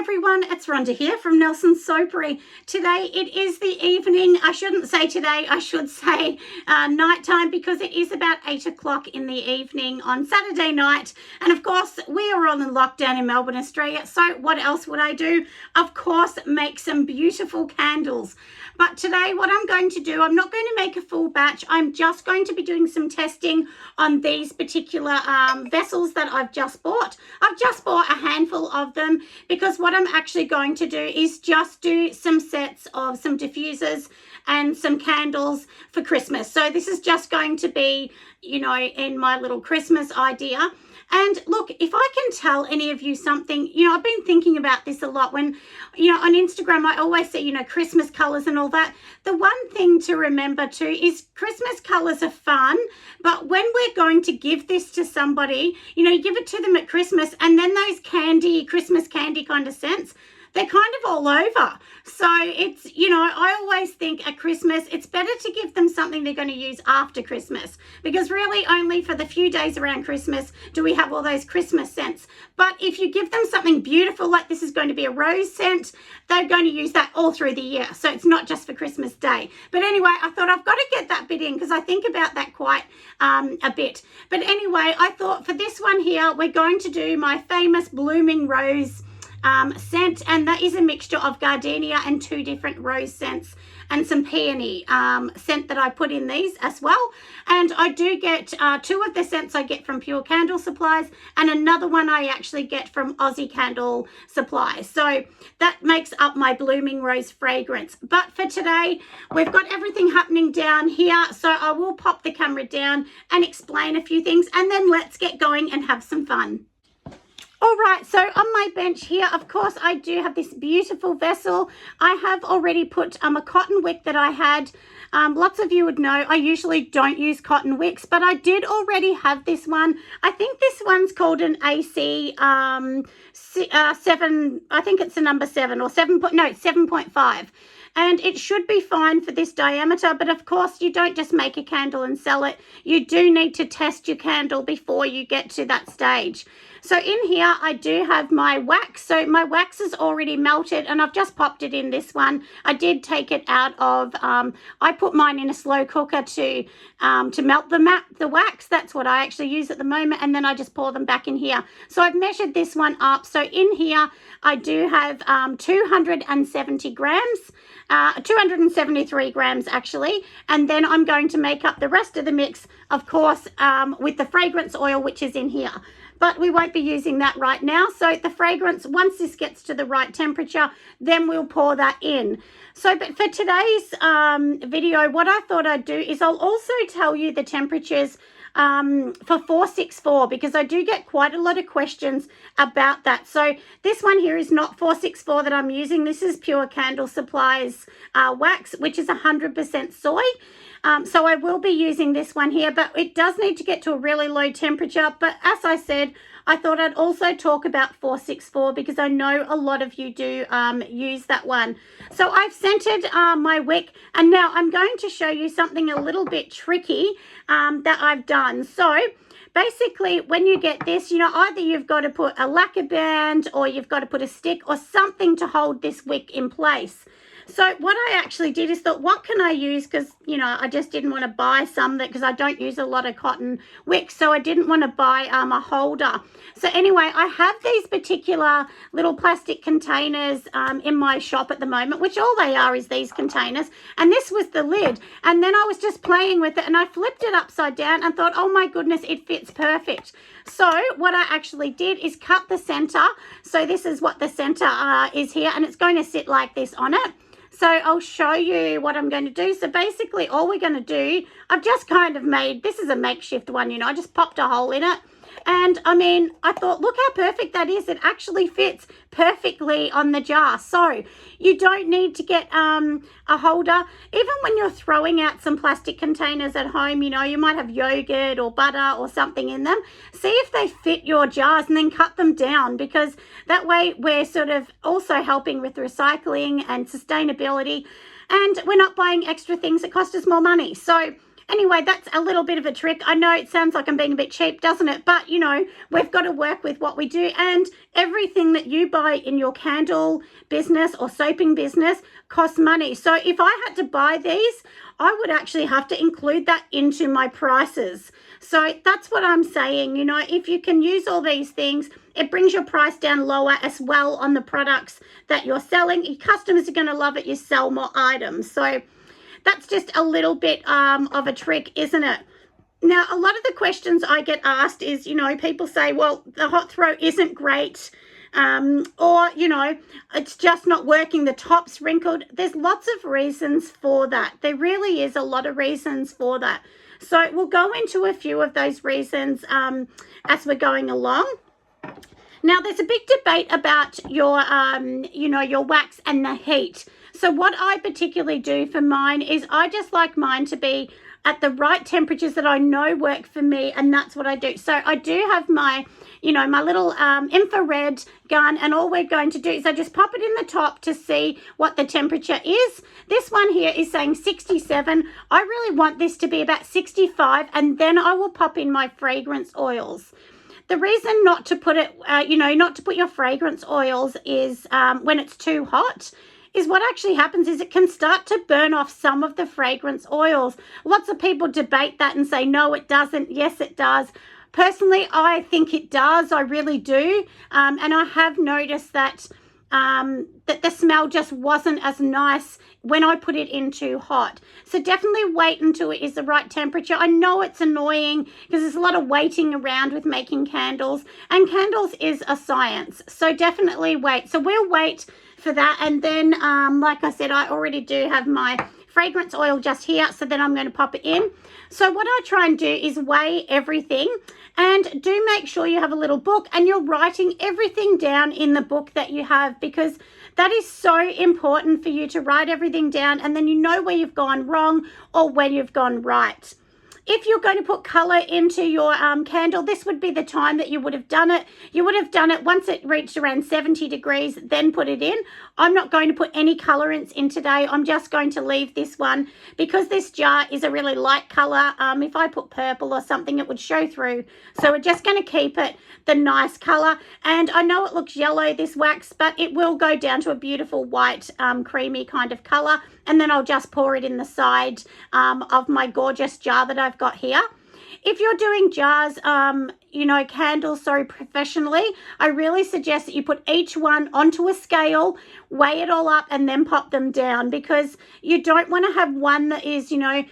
everyone, it's Rhonda here from Nelson's Soapery. Today it is the evening. I shouldn't say today, I should say nighttime, because it is about 8 o'clock in the evening on Saturday night. And of course, we are all in lockdown in Melbourne, Australia. So what else would I do? Of course, make some beautiful candles. But today what I'm going to do, I'm not going to make a full batch. I'm just going to be doing some testing on these particular vessels that I've just bought. I've just bought a handful of them because what I'm actually going to do is just do some sets of some diffusers and some candles for Christmas. So this is just going to be, you know, in my little Christmas idea. And look, if I can tell any of you something, you know, I've been thinking about this a lot when, you know, on Instagram, I always say, you know, Christmas colors and all that. The one thing to remember too is Christmas colors are fun, but when we're going to give this to somebody, you know, you give it to them at Christmas and then those candy, Christmas candy kind of scents, they're kind of all over. So it's, you know, I always think at Christmas, it's better to give them something they're going to use after Christmas, because really only for the few days around Christmas do we have all those Christmas scents. But if you give them something beautiful, like this is going to be a rose scent, they're going to use that all through the year. So it's not just for Christmas Day. But anyway, I thought I've got to get that bit in because I think about that quite a bit. But anyway, I thought for this one here, we're going to do my famous Blooming Rose scent, and that is a mixture of gardenia and 2 different rose scents and some peony scent that I put in these as well. And I do get 2 of the scents I get from Pure Candle Supplies, and another one I actually get from Aussie Candle Supplies. So that makes up my Blooming Rose fragrance. But for today, we've got everything happening down here, so I will pop the camera down and explain a few things, and then let's get going and have some fun. All right, so on my bench here, of course, I do have this beautiful vessel. I have already put a cotton wick that I had. Lots of you would know I usually don't use cotton wicks, but I did already have this one. I think this one's called an AC 7, I think it's a number 7 or 7, no, 7.5. And it should be fine for this diameter, but of course you don't just make a candle and sell it. You do need to test your candle before you get to that stage. So in here, I do have my wax. So my wax is already melted and I've just popped it in this one. I did take it out of, I put mine in a slow cooker to melt the wax. That's what I actually use at the moment. And then I just pour them back in here. So I've measured this one up. So in here, I do have 270 grams. 273 grams actually, and then I'm going to make up the rest of the mix, of course, with the fragrance oil, which is in here. But we won't be using that right now. So the fragrance, once this gets to the right temperature, then we'll pour that in. So, but for today's video, what I thought I'd do is I'll also tell you the temperatures for 464, because I do get quite a lot of questions about that. So this one here is not 464 that I'm using. This is Pure Candle Supplies wax, which is 100% soy. So I will be using this one here, but it does need to get to a really low temperature. But as I said, I thought I'd also talk about 464 because I know a lot of you do use that one. So I've scented my wick, and now I'm going to show you something a little bit tricky that I've done. So basically, when you get this, you know, either you've got to put a lacquer band or you've got to put a stick or something to hold this wick in place. So what I actually did is thought, what can I use? Because, you know, I just didn't want to buy some that, because I don't use a lot of cotton wicks. So I didn't want to buy a holder. So anyway, I have these particular little plastic containers in my shop at the moment, which all they are is these containers. And this was the lid. And then I was just playing with it and I flipped it upside down and thought, oh my goodness, it fits perfect. So what I actually did is cut the center. So this is what the center is here, and it's going to sit like this on it. So I'll show you what I'm going to do. So basically all we're going to do, I've just kind of made, this is a makeshift one, you know, I just popped a hole in it. And I mean, I thought, look how perfect that is. It actually fits perfectly on the jar. So you don't need to get a holder. Even when you're throwing out some plastic containers at home, you know, you might have yogurt or butter or something in them. See if they fit your jars and then cut them down, because that way we're sort of also helping with recycling and sustainability. And we're not buying extra things that cost us more money. So anyway, that's a little bit of a trick. I know it sounds like I'm being a bit cheap, doesn't it? But, you know, we've got to work with what we do. And everything that you buy in your candle business or soaping business costs money. So if I had to buy these, I would actually have to include that into my prices. So that's what I'm saying. You know, if you can use all these things, it brings your price down lower as well on the products that you're selling. Your customers are going to love it. You sell more items. So that's just a little bit of a trick, isn't it? Now, a lot of the questions I get asked is, you know, people say, well, the hot throw isn't great. Or, you know, it's just not working. The top's wrinkled. There's lots of reasons for that. There really is a lot of reasons for that. So we'll go into a few of those reasons as we're going along. Now, there's a big debate about your, you know, your wax and the heat. So what I particularly do for mine is I just like mine to be at the right temperatures that I know work for me, and that's what I do. So I do have my, you know, my little infrared gun, and all we're going to do is I just pop it in the top to see what the temperature is. This one here is saying 67. I really want this to be about 65, and then I will pop in my fragrance oils. The reason not to put it, you know, not to put your fragrance oils is when it's too hot, is what actually happens is it can start to burn off some of the fragrance oils. Lots of people debate that and say, no, it doesn't. Yes, it does. Personally, I think it does. I really do. And I have noticed that that the smell just wasn't as nice when I put it in too hot. So definitely wait until it is the right temperature. I know it's annoying because there's a lot of waiting around with making candles, and candles is a science. So definitely wait. So we'll wait for that. And then, like I said, I already do have my fragrance oil just here. So then I'm going to pop it in. So what I try and do is weigh everything. And do make sure you have a little book and you're writing everything down in the book that you have, because that is so important for you to write everything down, and then you know where you've gone wrong or where you've gone right. If you're going to put color into your candle, this would be the time that you would have done it. You would have done it once it reached around 70 degrees, then put it in. I'm not going to put any colorants in today. I'm just going to leave this one because this jar is a really light color. If I put purple or something, it would show through. So we're just going to keep it the nice color. And I know it looks yellow, this wax, but it will go down to a beautiful white, creamy kind of color. And then I'll just pour it in the side of my gorgeous jar that I've got here. If you're doing jars, you know, candles, sorry, professionally, I really suggest that you put each one onto a scale, weigh it all up, and then pop them down, because you don't want to have one that is, you know,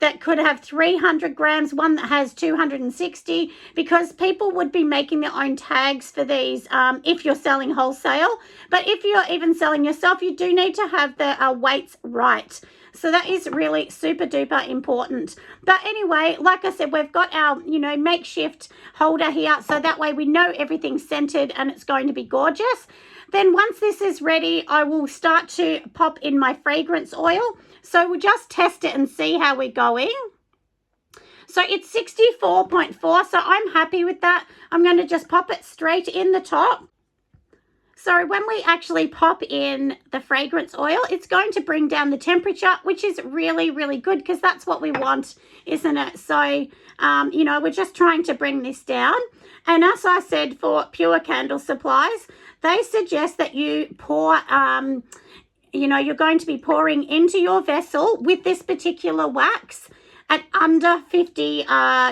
that could have 300 grams, one that has 260, because people would be making their own tags for these if you're selling wholesale. But if you're even selling yourself, you do need to have the weights right. So that is really super duper important. But anyway, like I said, we've got our, you know, makeshift holder here. So that way we know everything's scented and it's going to be gorgeous. Then once this is ready, I will start to pop in my fragrance oil. So we'll just test it and see how we're going. So it's 64.4, so I'm happy with that. I'm going to just pop it straight in the top. So when we actually pop in the fragrance oil, it's going to bring down the temperature, which is really, really good, because that's what we want, isn't it? So, you know, we're just trying to bring this down. And as I said, for Pure Candle Supplies, they suggest that you pour, you know, you're going to be pouring into your vessel with this particular wax at under 50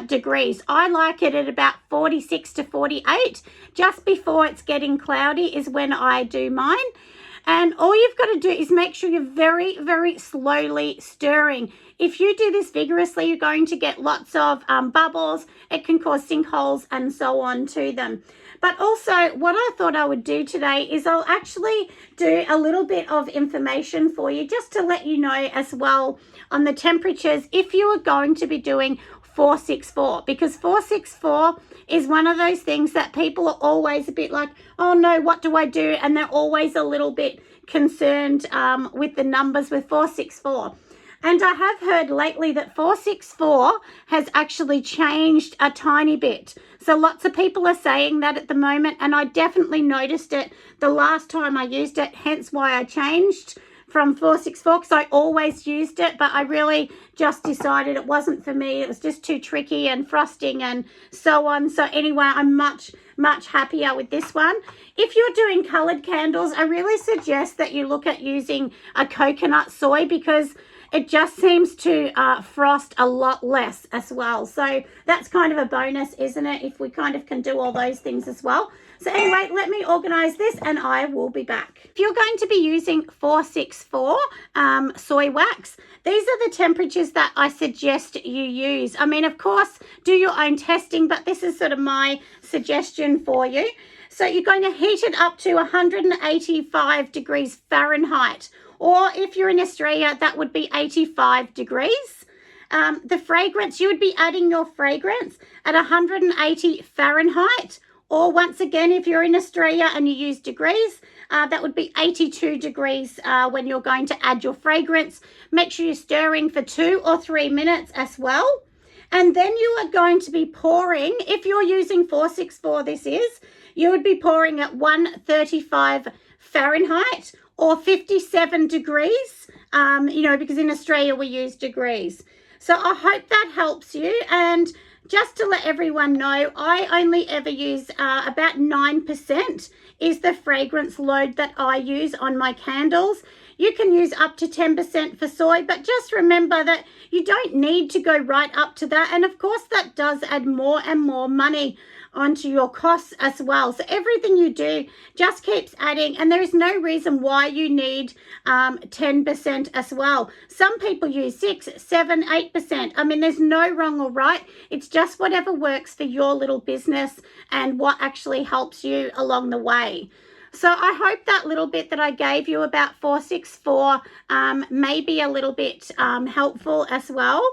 degrees. I like it at about 46 to 48. Just before it's getting cloudy is when I do mine. And all you've got to do is make sure you're very, very slowly stirring. If you do this vigorously, you're going to get lots of bubbles. It can cause sinkholes and so on to them. But also, what I thought I would do today is I'll actually do a little bit of information for you, just to let you know as well on the temperatures if you are going to be doing 464, because 464 is one of those things that people are always a bit like, oh no, what do I do? And they're always a little bit concerned with the numbers with 464. And I have heard lately that 464 has actually changed a tiny bit. So lots of people are saying that at the moment, and I definitely noticed it the last time I used it, hence why I changed from 464 because I always used it, but I really just decided it wasn't for me. It was just too tricky and frosting and so on. So anyway, I'm much happier with this one. If you're doing colored candles, I really suggest that you look at using a coconut soy because it just seems to frost a lot less as well. So that's kind of a bonus, isn't it, if we kind of can do all those things as well. So anyway, let me organize this and I will be back. If you're going to be using 464 soy wax, these are the temperatures that I suggest you use. I mean, of course, do your own testing, but this is sort of my suggestion for you. So you're going to heat it up to 185 degrees Fahrenheit, or if you're in Australia, that would be 85 degrees. The fragrance, you would be adding your fragrance at 180 Fahrenheit, or once again, if you're in Australia and you use degrees, that would be 82 degrees when you're going to add your fragrance. Make sure you're stirring for 2 or 3 minutes as well. And then you are going to be pouring, if you're using 464, you would be pouring at 135 Fahrenheit or 57 degrees, because in Australia we use degrees. So I hope that helps you. And just to let everyone know, I only ever use about 9% is the fragrance load that I use on my candles. You can use up to 10% for soy, but just remember that you don't need to go right up to that. And of course, that does add more and more money onto your costs as well. So everything you do just keeps adding, and there is no reason why you need 10% as well. Some people use 6, 7, 8%. I mean, there's no wrong or right. It's just whatever works for your little business and what actually helps you along the way. So I hope that little bit that I gave you about 464 may be a little bit helpful as well.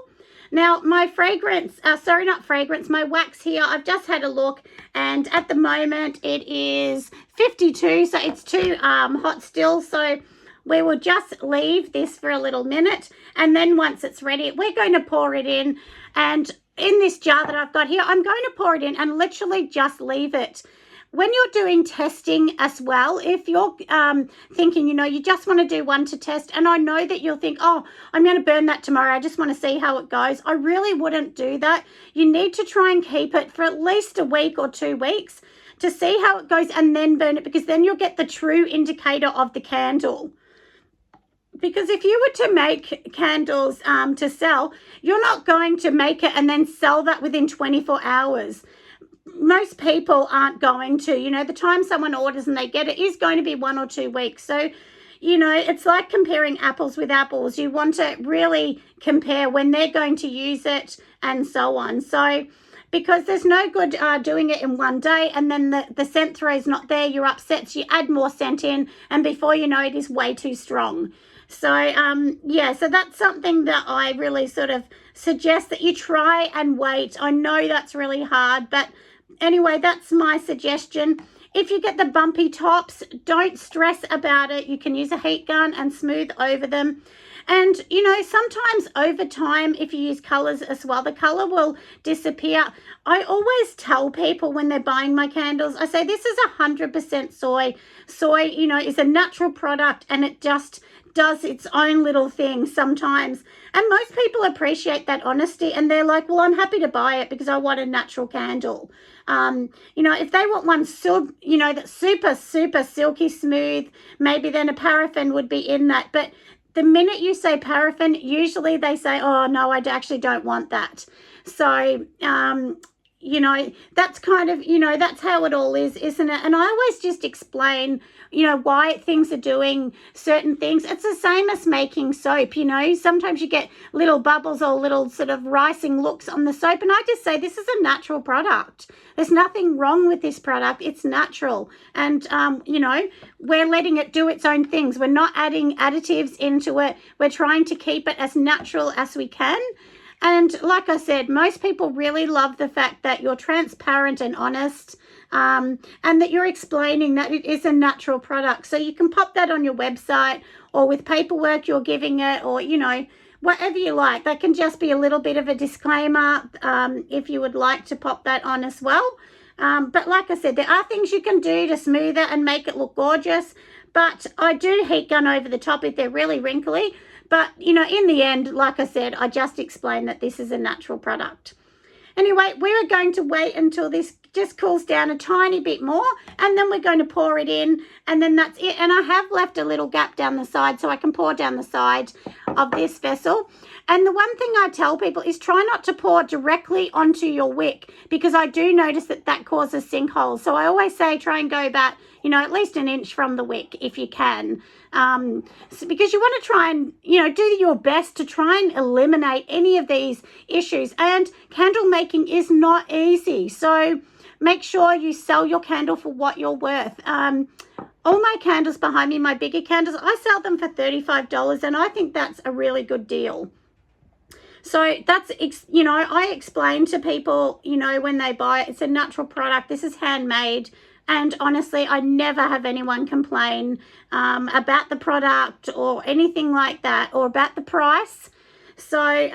Now, my my wax here, I've just had a look, and at the moment it is 52, so it's too hot still. So we will just leave this for a little minute, and then once it's ready, we're going to pour it in. And in this jar that I've got here, I'm going to pour it in and literally just leave it. When you're doing testing as well, if you're thinking, you just want to do one to test, and I know that you'll think, oh, I'm going to burn that tomorrow, I just want to see how it goes. I really wouldn't do that. You need to try and keep it for at least a week or 2 weeks to see how it goes and then burn it, because then you'll get the true indicator of the candle. Because if you were to make candles to sell, you're not going to make it and then sell that within 24 hours. Most people aren't going to. The time someone orders and they get it is going to be 1 or 2 weeks. So, it's like comparing apples with apples. You want to really compare when they're going to use it and so on. So, because there's no good doing it in one day and then the scent throw is not there, you're upset, so you add more scent in, and before you know it is way too strong. So, so that's something that I really sort of suggest that you try and wait. I know that's really hard, but anyway, that's my suggestion. If you get the bumpy tops, don't stress about it. You can use a heat gun and smooth over them. And, sometimes over time, if you use colors as well, the color will disappear. I always tell people when they're buying my candles, I say, this is 100% soy. Soy, is a natural product, and it just does its own little thing sometimes. And most people appreciate that honesty, and they're like, well, I'm happy to buy it because I want a natural candle. If they want one that's super, super silky smooth, maybe then a paraffin would be in that. But the minute you say paraffin, usually they say, oh, no, I actually don't want that. So, that's kind of, that's how it all is, isn't it? And I always just explain, why things are doing certain things. It's the same as making soap, Sometimes you get little bubbles or little sort of rising looks on the soap. And I just say, this is a natural product. There's nothing wrong with this product. It's natural. And, we're letting it do its own things. We're not adding additives into it. We're trying to keep it as natural as we can. And like I said, most people really love the fact that you're transparent and honest, and that you're explaining that it is a natural product. So you can pop that on your website, or with paperwork you're giving it, or, whatever you like. That can just be a little bit of a disclaimer if you would like to pop that on as well. But like I said, there are things you can do to smooth it and make it look gorgeous. But I do heat gun over the top if they're really wrinkly. But, you know, in the end, like I said, I just explained that this is a natural product. Anyway, we're going to wait until this just cools down a tiny bit more, and then we're going to pour it in, and then that's it. And I have left a little gap down the side so I can pour down the side of this vessel. And the one thing I tell people is try not to pour directly onto your wick, because I do notice that that causes sinkholes. So I always say try and go back, you know, at least an inch from the wick if you can. Because you want to try and, you know, do your best to try and eliminate any of these issues. And candle making is not easy. So make sure you sell your candle for what you're worth. All my candles behind me, my bigger candles, I sell them for $35, and I think that's a really good deal. So that's, you know, I explain to people, you know, when they buy it, it's a natural product. This is handmade. And honestly, I never have anyone complain about the product or anything like that, or about the price. So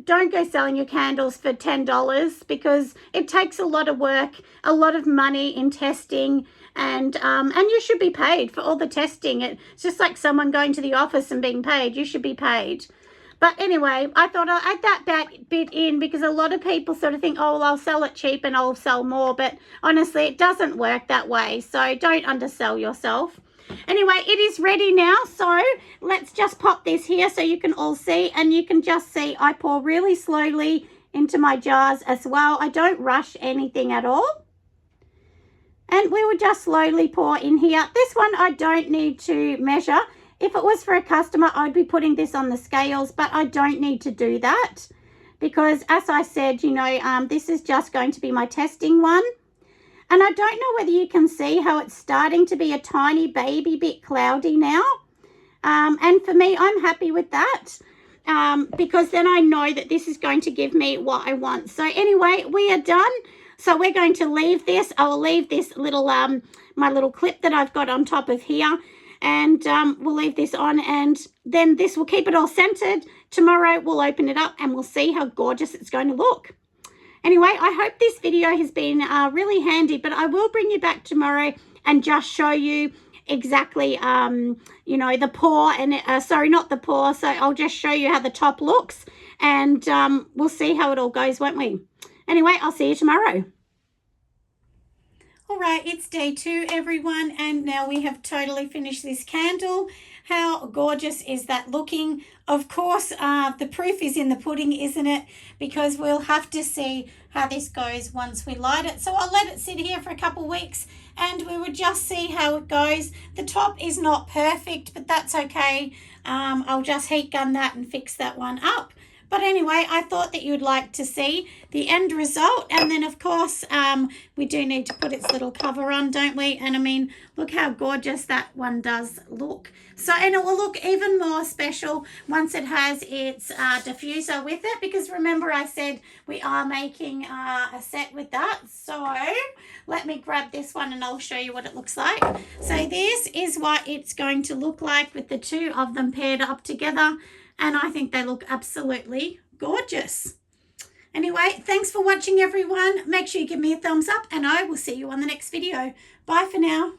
don't go selling your candles for $10, because it takes a lot of work, a lot of money in testing, and you should be paid for all the testing. It's just like someone going to the office and being paid. You should be paid. But anyway, I thought I'll add that bit in, because a lot of people sort of think, oh, well, I'll sell it cheap and I'll sell more. But honestly, it doesn't work that way. So don't undersell yourself. Anyway, it is ready now. So let's just pop this here so you can all see. And you can just see I pour really slowly into my jars as well. I don't rush anything at all. And we will just slowly pour in here. This one I don't need to measure. If it was for a customer, I'd be putting this on the scales, but I don't need to do that, because as I said, you know, this is just going to be my testing one. And I don't know whether you can see how it's starting to be a tiny baby bit cloudy now. And for me, I'm happy with that, because then I know that this is going to give me what I want. So anyway, we are done. So we're going to leave this. I will leave this little, my little clip that I've got on top of here. And we'll leave this on, and then this will keep it all centered. Tomorrow we'll open it up and we'll see how gorgeous it's going to look. Anyway, I hope this video has been really handy, but I will bring you back tomorrow and just show you exactly, you know, the pour, and sorry, not the pour. So I'll just show you how the top looks, and we'll see how it all goes, won't we? Anyway, I'll see you tomorrow. All right, it's day 2, everyone, and now we have totally finished this candle. How gorgeous is that looking? Of course, the proof is in the pudding, isn't it? Because we'll have to see how this goes once we light it. So I'll let it sit here for a couple weeks, and we will just see how it goes. The top is not perfect, but that's okay. I'll just heat gun that and fix that one up. But anyway, I thought that you'd like to see the end result. And then, of course, we do need to put its little cover on, don't we? And, I mean, look how gorgeous that one does look. So, and it will look even more special once it has its diffuser with it. Because, remember, I said we are making a set with that. So, let me grab this one and I'll show you what it looks like. So, this is what it's going to look like with the two of them paired up together. And I think they look absolutely gorgeous. Anyway, thanks for watching, everyone. Make sure you give me a thumbs up, and I will see you on the next video. Bye for now.